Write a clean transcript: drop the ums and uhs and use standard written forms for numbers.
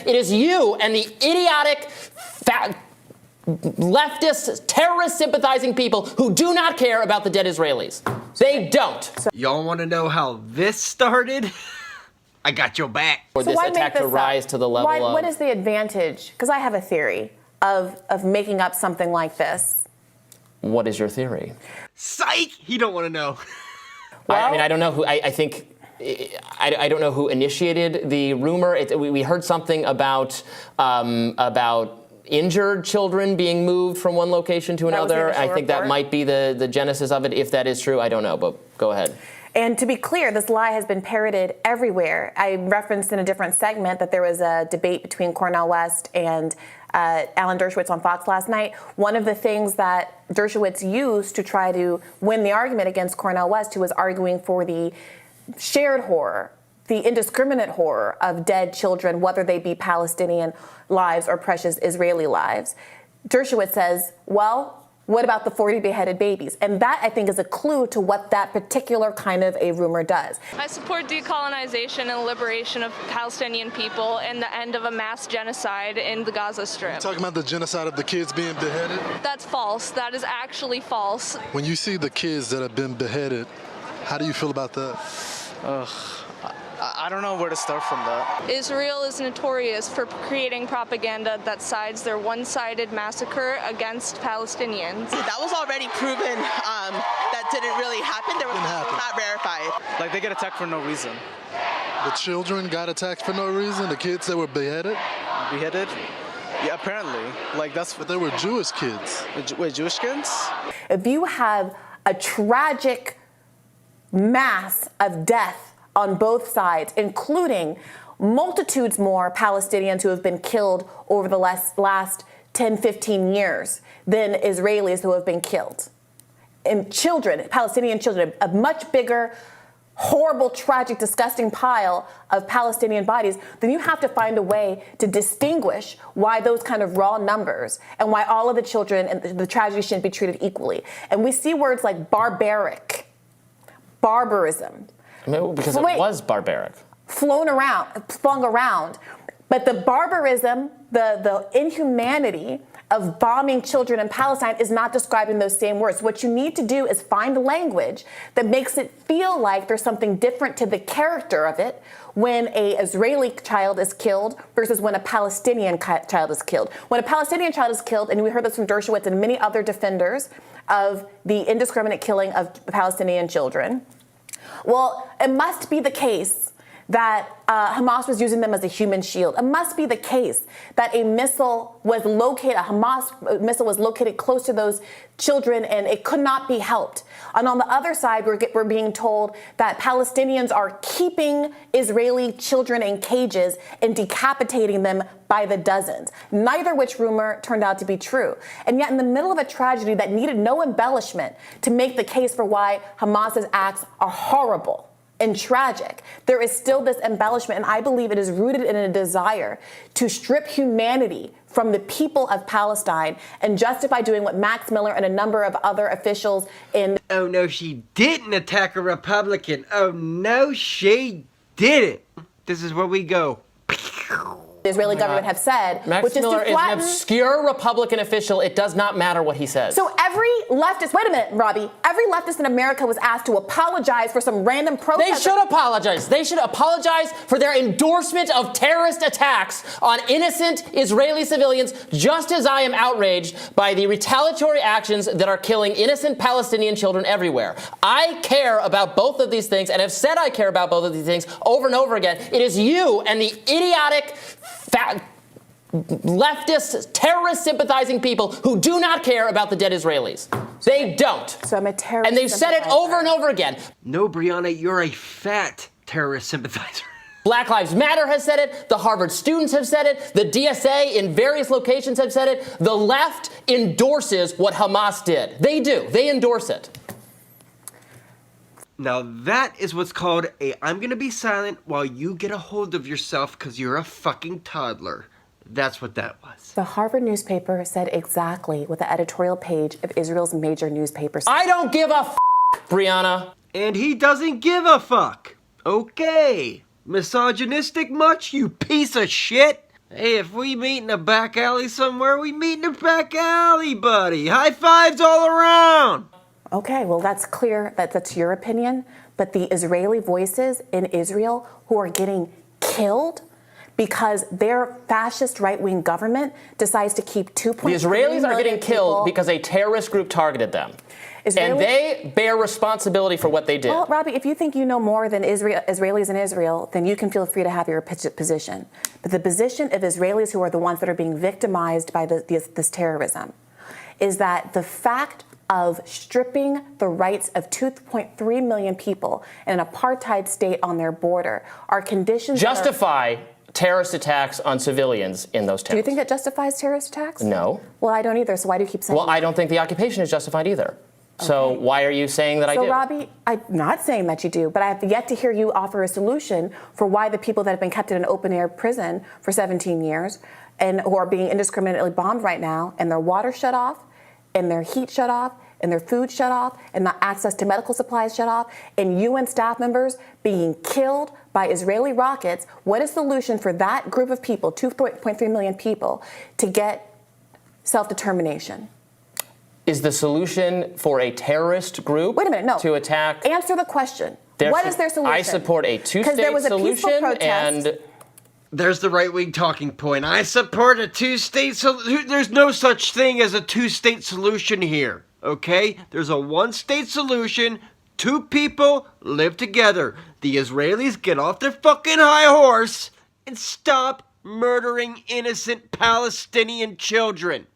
It is you and the idiotic, leftist, terrorist-sympathizing people who do not care about the dead Israelis. They don't. Y'all want to know how this started? I got your back. For this attack to rise to the level of... What is the advantage? Because I have a theory of making up something like this. What is your theory? Psych! He don't want to know. Well, I mean, I don't know who... I think... I don't know who initiated the rumor. We heard something about injured children being moved from one location to another. I think that might be the genesis of it. If that is true, I don't know, but go ahead. And to be clear, this lie has been parroted everywhere. I referenced in a different segment that there was a debate between Cornel West and Alan Dershowitz on Fox last night. One of the things that Dershowitz used to try to win the argument against Cornel West, who was arguing for the shared horror, the indiscriminate horror of dead children, whether they be Palestinian lives or precious Israeli lives. Dershowitz says, well, what about the 40 beheaded babies? And that, I think, is a clue to what that particular kind of a rumor does. I support decolonization and liberation of Palestinian people and the end of a mass genocide in the Gaza Strip. You're talking about the genocide of the kids being beheaded? That's false. That is actually false. When you see the kids that have been beheaded, how do you feel about that? I don't know where to start from that. Israel is notorious for creating propaganda that sides their one-sided massacre against Palestinians. That was already proven that didn't really happen. There was not verified. Like, they get attacked for no reason. The children got attacked for no reason? The kids that were beheaded? Beheaded? Yeah, apparently. Like, that's... But they were Jewish kids. Wait, Jewish kids? If you have a tragic mass of death on both sides, including multitudes more Palestinians who have been killed over the last 10, 15 years than Israelis who have been killed. And children, Palestinian children, a much bigger, horrible, tragic, disgusting pile of Palestinian bodies, then you have to find a way to distinguish why those kind of raw numbers and why all of the children and the tragedy shouldn't be treated equally. And we see words like barbaric, barbarism. I mean, because it was barbaric. Flung around. But the barbarism, the inhumanity of bombing children in Palestine is not described in those same words. What you need to do is find language that makes it feel like there's something different to the character of it when an Israeli child is killed versus when a Palestinian child is killed. When a Palestinian child is killed, and we heard this from Dershowitz and many other defenders of the indiscriminate killing of Palestinian children, well, it must be the case that Hamas was using them as a human shield. It must be the case that a Hamas missile was located close to those children and it could not be helped. And on the other side, we're being told that Palestinians are keeping Israeli children in cages and decapitating them by the dozens, neither which rumor turned out to be true. And yet in the middle of a tragedy that needed no embellishment to make the case for why Hamas's acts are horrible and tragic, there is still this embellishment, and I believe it is rooted in a desire to strip humanity from the people of Palestine and justify doing what Max Miller and a number of other officials in... Oh no, she didn't attack a Republican. Oh no, she didn't. This is where we go. The Israeli government have said, Max which is Miller to flatten... is an obscure Republican official. It does not matter what he says. So every leftist, wait a minute, Robbie, every leftist in America was asked to apologize for some random protest. They should apologize. They should apologize for their endorsement of terrorist attacks on innocent Israeli civilians, just as I am outraged by the retaliatory actions that are killing innocent Palestinian children everywhere. I care about both of these things and have said I care about both of these things over and over again. It is you and the idiotic leftist, terrorist-sympathizing people who do not care about the dead Israelis. They don't. So I'm a terrorist. And they've said it over and over again. No, Brianna, you're a fat terrorist sympathizer. Black Lives Matter has said it. The Harvard students have said it. The DSA in various locations have said it. The left endorses what Hamas did. They do. They endorse it. Now that is what's called a I'm gonna be silent while you get a hold of yourself because you're a fucking toddler. That's what that was. The Harvard newspaper said exactly what the editorial page of Israel's major newspaper said. I don't give a f***, Brianna. And he doesn't give a fuck. Okay. Misogynistic much, you piece of shit? Hey, if we meet in a back alley somewhere, we meet in a back alley, buddy. High fives all around. Okay, well, that's clear that that's your opinion, but the Israeli voices in Israel who are getting killed because their fascist right-wing government decides to keep 2.3 The Israelis are getting killed people. because a terrorist group targeted them. Israelis- And they bear responsibility for what they did. Well, Robbie, if you think you know more than Israelis in Israel, then you can feel free to have your position. But the position of Israelis who are the ones that are being victimized by this terrorism is that the fact of stripping the rights of 2.3 million people in an apartheid state on their border are conditions Justify terrorist attacks on civilians in those towns. Do you think it justifies terrorist attacks? No. Well, I don't either, so why do you keep saying Well, that? I don't think the occupation is justified either. So why are you saying that I do? So, Robbie, I'm not saying that you do, but I have yet to hear you offer a solution for why the people that have been kept in an open-air prison for 17 years and who are being indiscriminately bombed right now, and their water shut off, and their heat shut off, and their food shut off, and the access to medical supplies shut off, and UN staff members being killed by Israeli rockets. What is the solution for that group of people, 2.3 million people, to get self-determination? Is the solution for a terrorist group Wait a minute, no. to attack? Answer the question. What is their solution? I support a Because there two-state was a peaceful solution, protest. and There's the right-wing talking point. I support a two-state solution. There's no such thing as a two-state solution here, okay? There's a one-state solution. Two people live together. The Israelis get off their fucking high horse and stop murdering innocent Palestinian children.